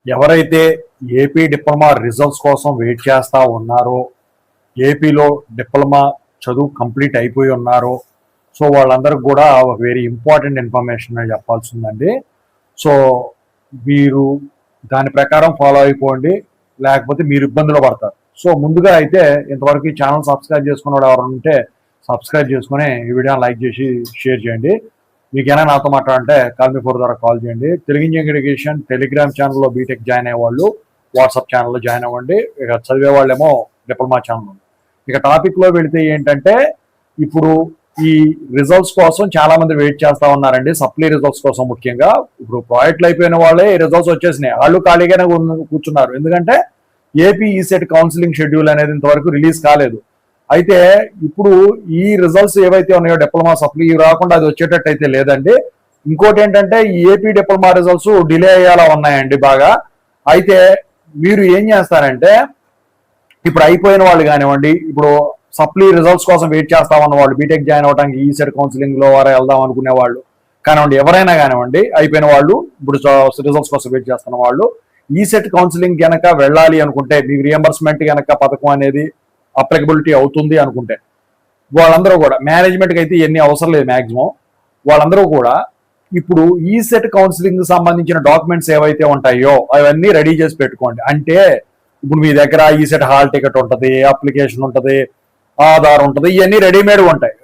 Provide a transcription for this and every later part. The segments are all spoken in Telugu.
ఎవరైతే ఏపీ డిప్లొమా రిజల్ట్స్ కోసం వెయిట్ చేస్తూ ఉన్నారో, ఏపీలో డిప్లొమా చదువు కంప్లీట్ అయిపోయి ఉన్నారో, సో వాళ్ళందరికి కూడా ఒక వెరీ ఇంపార్టెంట్ ఇన్ఫర్మేషన్ అని చెప్పాల్సిందండి. సో మీరు దాని ప్రకారం ఫాలో అయిపోండి, లేకపోతే మీరు ఇబ్బందులు పడతారు. సో ముందుగా అయితే ఇంతవరకు ఈ ఛానల్ సబ్స్క్రైబ్ చేసుకున్న ఎవరు ఉంటే సబ్స్క్రైబ్ చేసుకుని ఈ వీడియోని లైక్ చేసి షేర్ చేయండి. మీకైనా నాతో మాట్లాడంటే కాల్ మీ 4 ద్వారా కాల్ చేయండి. తెలుగు ఇంజనీరింగ్ ఎడ్యుకేషన్ టెలిగ్రామ్ ఛానల్లో బీటెక్ జాయిన్ అయ్యే వాళ్ళు వాట్సాప్ ఛానల్లో జాయిన్ అవ్వండి. ఇక చదివే వాళ్ళేమో డిప్లొమా ఛానల్. ఇక టాపిక్లో వెళితే ఏంటంటే, ఇప్పుడు ఈ రిజల్ట్స్ కోసం చాలా మంది వెయిట్ చేస్తా ఉన్నారండి. సప్లీ రిజల్ట్స్ కోసం ముఖ్యంగా. ఇప్పుడు ప్రాజెక్టులు అయిపోయిన వాళ్ళే రిజల్ట్స్ వచ్చేసినాయి, వాళ్ళు ఖాళీగానే కూర్చున్నారు. ఎందుకంటే ఏపీ ఈసెట్ కౌన్సిలింగ్ షెడ్యూల్ అనేది ఇంతవరకు రిలీజ్ కాలేదు. అయితే ఇప్పుడు ఈ రిజల్ట్స్ ఏవైతే ఉన్నాయో డిప్లొమా సప్లీ రాకుండా అది వచ్చేటట్టు అయితే లేదండి. ఇంకోటి ఏంటంటే, ఈ ఏపీ డిప్లొమా రిజల్ట్స్ డిలే అయ్యేలా ఉన్నాయండి బాగా. అయితే మీరు ఏం చేస్తారంటే, ఇప్పుడు అయిపోయిన వాళ్ళు కానివ్వండి, ఇప్పుడు సప్లీ రిజల్ట్స్ కోసం వెయిట్ చేస్తామన్న వాళ్ళు, బీటెక్ జాయిన్ అవడానికి ఈసెట్ కౌన్సిలింగ్ లో వారు వెళ్దాం అనుకునే వాళ్ళు కానివ్వండి, ఎవరైనా కానివ్వండి, అయిపోయిన వాళ్ళు ఇప్పుడు రిజల్ట్స్ కోసం వెయిట్ చేస్తున్న వాళ్ళు, ఈసెట్ కౌన్సిలింగ్ కనుక వెళ్ళాలి అనుకుంటే, మీకు రియంబర్స్మెంట్ కనుక పథకం అనేది అప్లికబిలిటీ అవుతుంది అనుకుంటే, వాళ్ళందరూ కూడా మేనేజ్మెంట్కి అయితే ఎన్ని అవసరం లేదు మ్యాక్సిమం, వాళ్ళందరూ కూడా ఇప్పుడు ఈసెట్ కౌన్సిలింగ్ సంబంధించిన డాక్యుమెంట్స్ ఏవైతే ఉంటాయో అవన్నీ రెడీ చేసి పెట్టుకోండి. అంటే ఇప్పుడు మీ దగ్గర ఈసెట్ హాల్ టికెట్ ఉంటుంది, అప్లికేషన్ ఉంటుంది, ఆధార్ ఉంటుంది, ఇవన్నీ రెడీమేడ్ ఉంటాయి.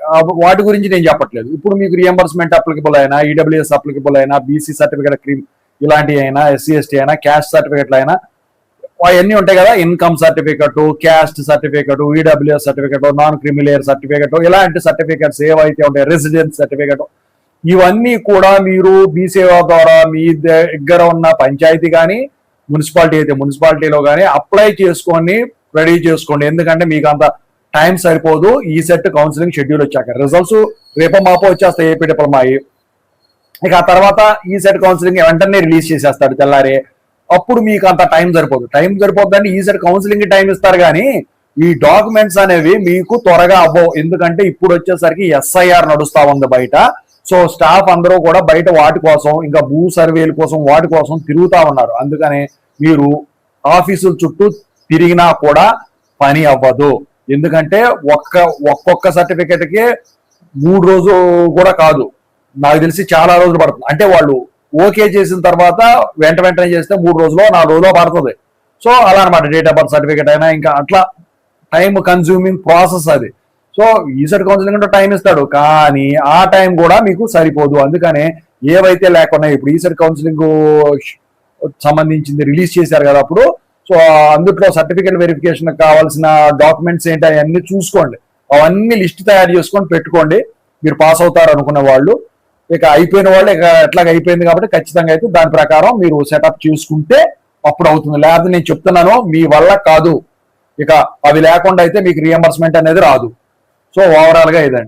వాటి గురించి నేను చెప్పట్లేదు. ఇప్పుడు మీకు రియంబర్స్మెంట్ అప్లికబుల్ అయినా, ఈడబ్ల్యూఎస్ అప్లికబుల్ అయినా, బీసీ సర్టిఫికేట్ క్రీమ్ ఇలాంటివి అయినా, ఎస్సీ ఎస్టీ అయినా, క్యాస్ట్ సర్టిఫికేట్లు అయినా, అవన్నీ ఉంటాయి కదా. Income certificate, caste certificate, EWS certificate, non creamy layer certificate, ఇలాంటి సర్టిఫికెట్స్ ఏవైతే ఉంటాయి, రెసిడెన్స్ సర్టిఫికెట్, ఇవన్నీ కూడా మీరు బీసేవా ద్వారా మీ దగ్గర ఉన్న పంచాయతీ కానీ, మున్సిపాలిటీ అయితే మున్సిపాలిటీలో కానీ అప్లై చేసుకొని రెడీ చేసుకోండి. ఎందుకంటే మీకు అంత టైం సరిపోదు. ఈ సెట్ కౌన్సిలింగ్ షెడ్యూల్ వచ్చాక రిజల్ట్స్ రేపో మాపో వచ్చేస్తాయి ఏపీ డిప్లొమా. ఇక ఆ తర్వాత ఈ సెట్ కౌన్సిలింగ్ వెంటనే రిలీజ్ చేసేస్తాడు తెల్లారి. అప్పుడు మీకు అంత టైం సరిపోదు. టైం సరిపోద్దని ఈ సెట్ కౌన్సిలింగ్ టైం ఇస్తారు, కానీ ఈ డాక్యుమెంట్స్ అనేవి మీకు త్వరగా అవ్వవు. ఎందుకంటే ఇప్పుడు వచ్చేసరికి ఎస్ఐఆర్ నడుస్తా ఉంది బయట. సో స్టాఫ్ అందరూ కూడా బయట వాటి కోసం, ఇంకా భూ సర్వేల కోసం, వాటి కోసం తిరుగుతా ఉన్నారు. అందుకని మీరు ఆఫీసుల చుట్టూ తిరిగినా కూడా పని అవ్వదు. ఎందుకంటే ఒక్కొక్క సర్టిఫికేట్కి 3 రోజులు కూడా కాదు, నాకు తెలిసి చాలా రోజులు పడుతుంది. అంటే వాళ్ళు ఓకే చేసిన తర్వాత వెంటనే చేస్తే 3 రోజులో 4 రోజులో పడుతుంది. సో అలా అనమాట. డేట్ ఆఫ్ బర్త్ సర్టిఫికేట్ అయినా ఇంకా అట్లా టైం కన్జ్యూమింగ్ ప్రాసెస్ అది. సో ఈసెట్ కౌన్సిలింగ్ అంటే టైం ఇస్తాడు, కానీ ఆ టైం కూడా మీకు సరిపోదు. అందుకనే ఏవైతే లేకుండా ఇప్పుడు ఈసెట్ కౌన్సిలింగ్ సంబంధించింది రిలీజ్ చేశారు కదా అప్పుడు. సో అందులో సర్టిఫికేట్ వెరిఫికేషన్ కావాల్సిన డాక్యుమెంట్స్ ఏంటి అవన్నీ చూసుకోండి. అవన్నీ లిస్ట్ తయారు చేసుకొని పెట్టుకోండి, మీరు పాస్ అవుతారు అనుకునే వాళ్ళు. ఇక అయిపోయిన వాళ్ళు ఇక ఎట్లాగ అయిపోయింది కాబట్టి ఖచ్చితంగా అయితే దాని ప్రకారం మీరు సెటప్ చేసుకుంటే అప్పుడు అవుతుంది. లేకపోతే నేను చెప్తున్నాను మీ వల్ల కాదు. ఇక అవి లేకుండా అయితే మీకు రియంబర్స్మెంట్ అనేది రాదు. సో ఓవరాల్గా ఇదండి.